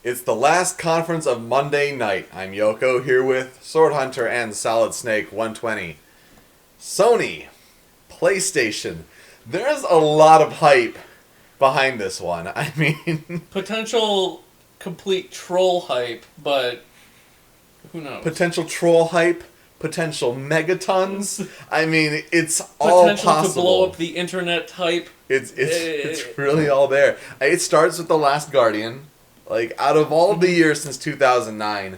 It's the last conference of Monday night. I'm Youko, here with SwordHunter and Solid Snake 120. Sony, PlayStation. There's a lot of hype behind this one. I mean... Potential complete troll hype, but who knows? Potential troll hype, potential megatons. I mean, it's all possible. Potential to blow up the internet hype. It's really all there. It starts with The Last Guardian. Like, out of all the years since 2009,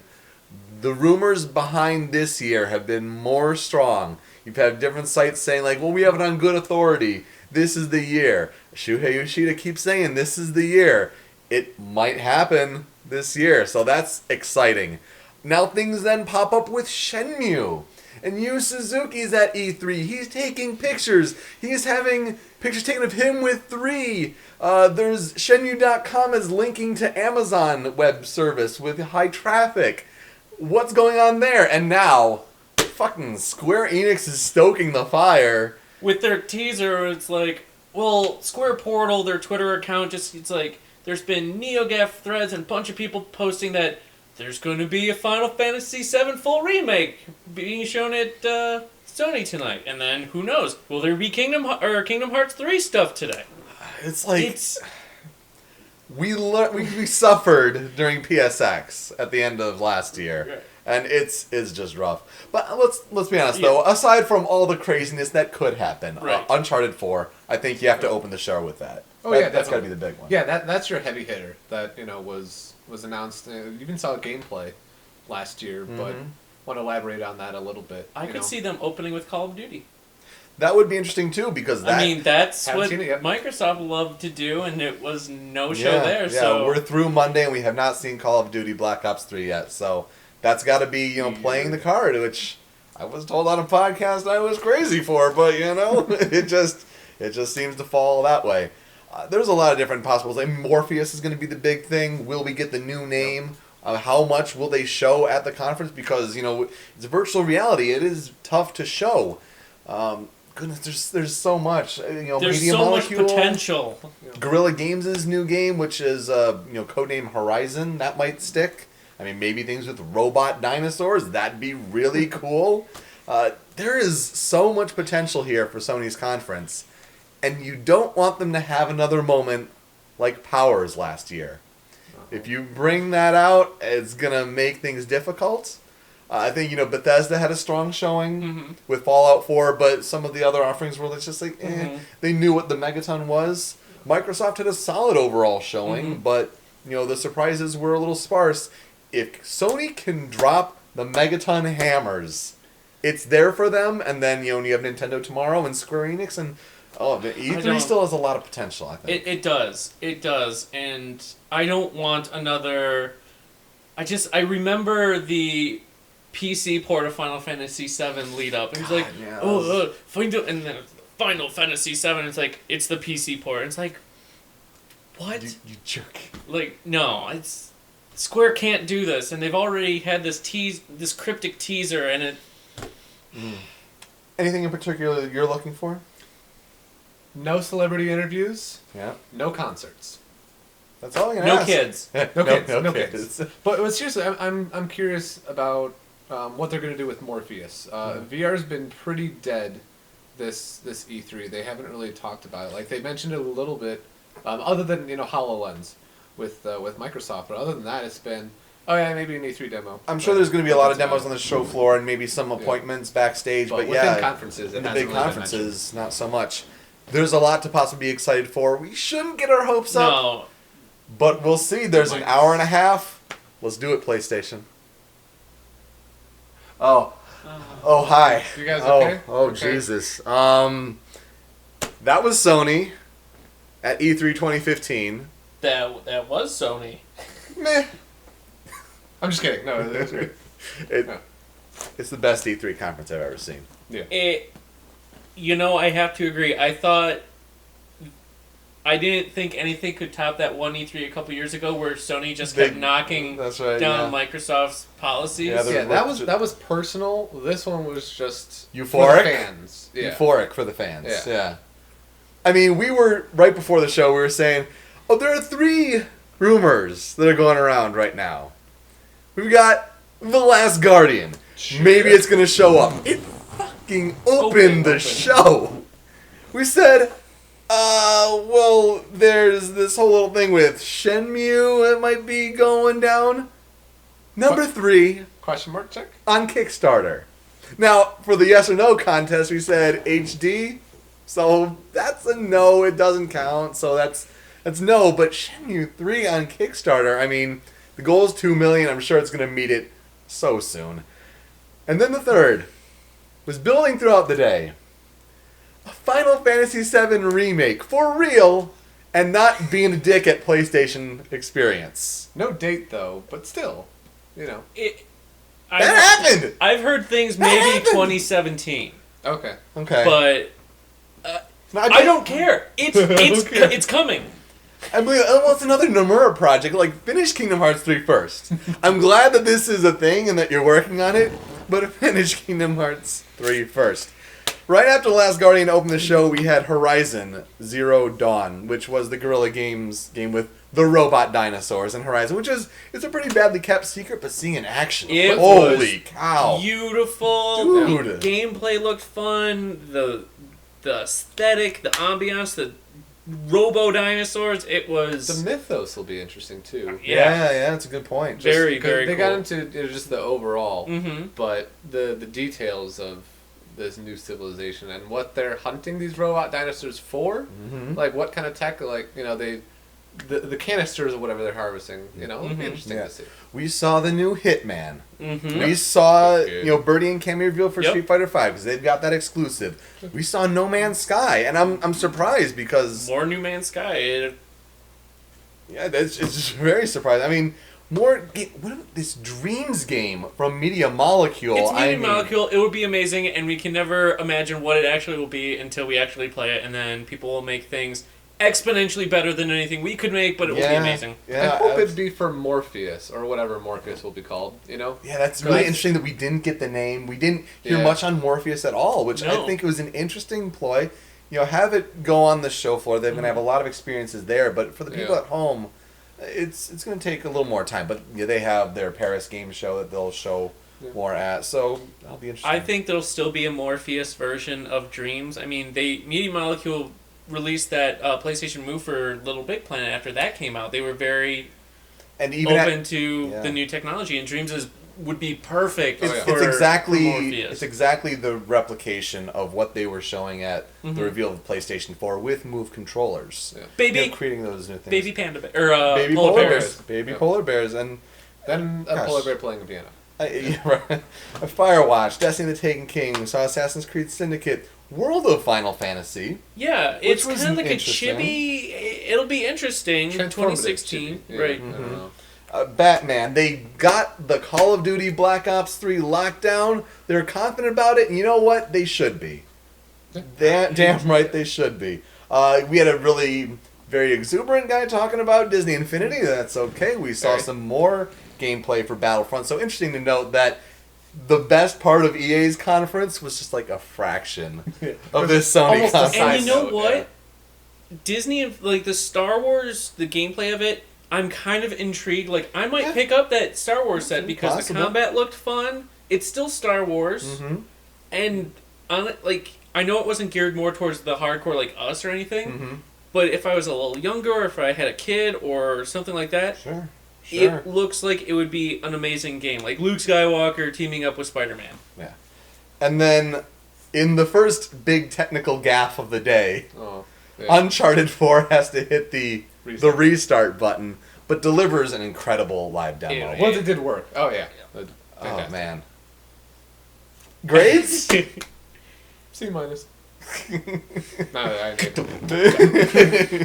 the rumors behind this year have been more strong. You've had different sites saying, like, well, we have it on good authority. This is the year. Shuhei Yoshida keeps saying, this is the year. It might happen this year, so that's exciting. Now things then pop up with Shenmue. And Yu Suzuki's at E3. He's taking pictures. He's having pictures taken of him with 3. There's Shenmue.com is linking to Amazon web service with high traffic. What's going on there? And now, fucking Square Enix is stoking the fire. With their teaser, it's like, well, Square Portal, their Twitter account, it's like, there's been NeoGAF threads and a bunch of people posting that there's going to be a Final Fantasy VII full remake being shown at Sony tonight. And then, who knows, will there be Kingdom Hearts 3 stuff today? It's like... We suffered during PSX at the end of last year. Right. And it's just rough. But let's be honest, though. Aside from all the craziness that could happen, right. Uncharted 4, I think you have to open the show with that. That's got to be the big one. Yeah, that's your heavy hitter that was announced. You even saw gameplay last year, but want to elaborate on that a little bit. I could see them opening with Call of Duty. That would be interesting too, because that's what Microsoft loved to do, and it was no show there. Yeah, so we're through Monday, and we have not seen Call of Duty Black Ops 3 yet. So that's got to be playing the card, which I was told on a podcast I was crazy for, but it just seems to fall that way. There's a lot of different possibles. Morpheus is going to be the big thing. Will we get the new name? How much will they show at the conference? Because it's virtual reality. It is tough to show. Goodness, there's so much. There's Media so Molecule, much potential. Guerrilla Games' new game, which is codename Horizon, that might stick. I mean, maybe things with robot dinosaurs, that'd be really cool. There is so much potential here for Sony's conference, and you don't want them to have another moment like Powers last year. If you bring that out, it's gonna make things difficult. I think, Bethesda had a strong showing with Fallout 4, but some of the other offerings were just like, They knew what the Megaton was. Microsoft had a solid overall showing, but, the surprises were a little sparse. If Sony can drop the Megaton hammers, it's there for them, and then, you have Nintendo tomorrow and Square Enix, and, the E3 still has a lot of potential, I think. It does, and I don't want another... I remember the PC port of Final Fantasy VII lead up. And it's like, and then Final Fantasy VII. It's like, it's the PC port. It's like, what? You jerk. Like, no, Square can't do this, and they've already had this cryptic teaser, and it. Anything in particular you're looking for? No celebrity interviews. Yeah. No concerts. That's all I can ask. No kids. But seriously, I'm curious about what they're going to do with Morpheus. VR's been pretty dead this E3. They haven't really talked about it. Like, they mentioned it a little bit, other than HoloLens with Microsoft. But other than that, it's been maybe an E3 demo. I'm sure there's going to be a lot of demos on the show floor and maybe some appointments backstage. But within conferences, in the big conferences, not so much. There's a lot to possibly be excited for. We shouldn't get our hopes up. No. But we'll see. There's an hour and a half. Let's do it, PlayStation. Oh, hi. You guys okay? Okay. Jesus. That was Sony at E3 2015. That was Sony. Meh. I'm just kidding. No, it's great. It's the best E3 conference I've ever seen. Yeah. I have to agree. I didn't think anything could top that one E3 a couple years ago, where Sony just kept knocking down Microsoft's policies. Yeah, that was personal. This one was just euphoric for the fans. Yeah. Euphoric for the fans. Yeah. I mean, we were right before the show. We were saying, there are 3 rumors that are going around right now. We've got The Last Guardian. Sure. Maybe it's going to show up. It fucking opened the show. We said, well, there's this whole little thing with Shenmue that might be going down. Number 3 Question mark check? on Kickstarter. Now, for the yes or no contest, we said HD. So that's a no. It doesn't count. So that's no. But Shenmue 3 on Kickstarter, I mean, the goal is 2 million. I'm sure it's going to meet it so soon. And then the third was building throughout the day. A Final Fantasy VII remake for real and not being a dick at PlayStation experience. No date though, but still, you know. That happened! I've heard things maybe 2017. Okay. Okay. But I don't care. It's coming. I mean, well, it's another Nomura project. Like, finish Kingdom Hearts 3 first. I'm glad that this is a thing and that you're working on it, but finish Kingdom Hearts 3 first. Right after Last Guardian opened the show, we had Horizon Zero Dawn, which was the Guerrilla Games game with the robot dinosaurs in Horizon, which is it's a pretty badly kept secret, but seeing in action, holy cow, beautiful. Dude. The gameplay looked fun. The aesthetic, the ambiance, the robo dinosaurs. It was The mythos will be interesting too. Yeah, that's a good point. Very They cool. got into just the overall, Mm-hmm. but the details of this new civilization and what they're hunting these robot dinosaurs for, like what kind of tech, like the canisters or whatever they're harvesting, it'll be interesting to see. We saw the new Hitman. Mm-hmm. We saw Good. Birdie and Cammy reveal for Street Fighter V because they've got that exclusive. We saw No Man's Sky, and I'm surprised because More New Man's Sky. it's just very surprising. I mean, what this Dreams game from Media Molecule. It's Media Molecule. It would be amazing, and we can never imagine what it actually will be until we actually play it, and then people will make things exponentially better than anything we could make, but it will be amazing. Yeah, I hope it'd be for Morpheus, or whatever Morpheus will be called, Yeah, that's really interesting that we didn't get the name. We didn't hear Yeah. much on Morpheus at all, which I think was an interesting ploy. Have it go on the show floor. They're going to have a lot of experiences there, but for the people at home, it's going to take a little more time. But they have their Paris game show that they'll show more at, so that'll be interesting. I think there'll still be a Morpheus version of Dreams. I mean, Media Molecule released that PlayStation Move for Little Big Planet after that came out. They were very open to the new technology, and Dreams would be perfect for Morpheus. It's exactly the replication of what they were showing at the reveal of the PlayStation 4 with Move controllers. Yeah. Baby, creating those new things. baby panda bear, baby polar bears. Baby polar bears, and Then a polar bear playing a piano. a Firewatch, Destiny the Taken King, we saw Assassin's Creed Syndicate, World of Final Fantasy. Yeah, it's was kind of like a interesting. chibi. It'll be interesting. Transformative 2016, chibi. Yeah, right? I don't know. Batman. They got the Call of Duty Black Ops 3 lockdown. They're confident about it, and you know what? They should be. Damn right they should be. We had a really very exuberant guy talking about Disney Infinity. That's okay. We saw some more gameplay for Battlefront. So interesting to note that the best part of EA's conference was just like a fraction of this Sony conference. And you know what? Disney, like the Star Wars, the gameplay of it, I'm kind of intrigued. Like, I might pick up that Star Wars set because the combat looked fun. It's still Star Wars. And, I know it wasn't geared more towards the hardcore like us or anything, but if I was a little younger, or if I had a kid or something like that, it looks like it would be an amazing game. Like Luke Skywalker teaming up with Spider-Man. Yeah. And then, in the first big technical gaffe of the day, Uncharted 4 has to hit the restart button, but delivers an incredible live demo. Once it did work. Oh, yeah. Oh, man. Grades? C minus. This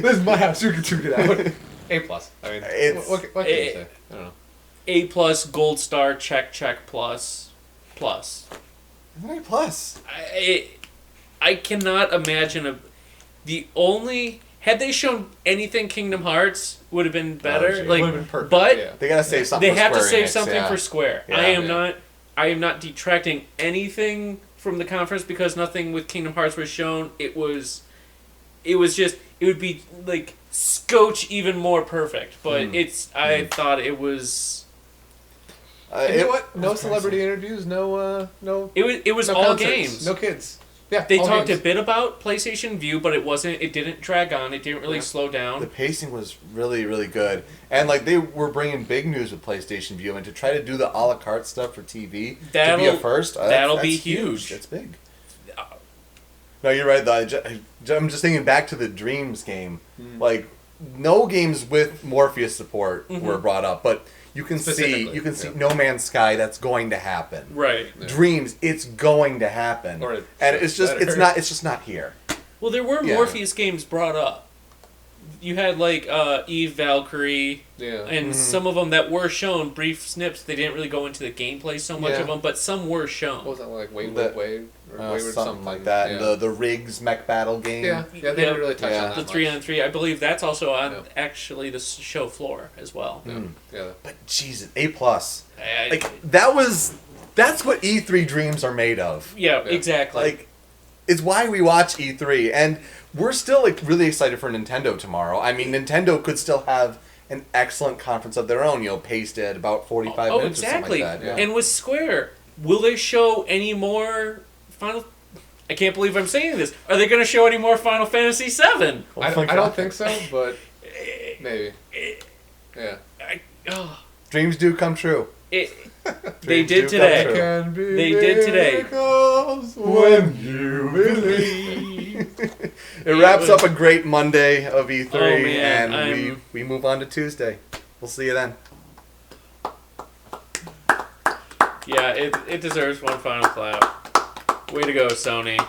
is my house. You can check it out. A plus. I mean, what can you say? I don't know. A plus, gold star, check, plus. A plus. I cannot imagine had they shown anything Kingdom Hearts would have been better. Would have been perfect. But they gotta save something. They have to Square save Enix, something for Square. Yeah. I am not detracting anything from the conference because nothing with Kingdom Hearts was shown. It would be like scotch even more perfect. But I thought it was. You know what? No celebrity interviews. No. It was no all concerts, games. No kids. Yeah. They all talked games. a bit about PlayStation View, but it didn't drag on. It didn't really slow down. The pacing was really, really good. And, like, they were bringing big news with PlayStation View, and to try to do the a la carte stuff for TV, to be a first, that'll that's be huge. That's big. No, you're right, though. I'm just thinking back to the Dreams game. Like, no games with Morpheus support were brought up, but you can see No Man's Sky, that's going to happen. Right. Yeah. Dreams, it's going to happen. Or and it's just not here. Well, there were Morpheus games brought up. You had like Eve Valkyrie, and some of them that were shown brief snips. They didn't really go into the gameplay so much of them, but some were shown. What was that like? Wayward or something like that. Yeah. The Riggs mech battle game. Yeah, they didn't really touch on that the much. 3-on-3. I believe that's also on actually the show floor as well. Yeah. But Jesus, A+. That's what E3 dreams are made of. Yeah, exactly. Like, it's why we watch E3, and we're still like really excited for Nintendo tomorrow. I mean, Nintendo could still have an excellent conference of their own, paced at about 45 minutes or something like that. Yeah. And with Square, will they show any more Final... I can't believe I'm saying this. Are they going to show any more Final Fantasy VII? I don't think so, but maybe. Yeah. Dreams do come true. They did today. They did today. When you believe. It wraps up a great Monday of E3, and we move on to Tuesday. We'll see you then. Yeah, it deserves one final clap. Way to go, Sony.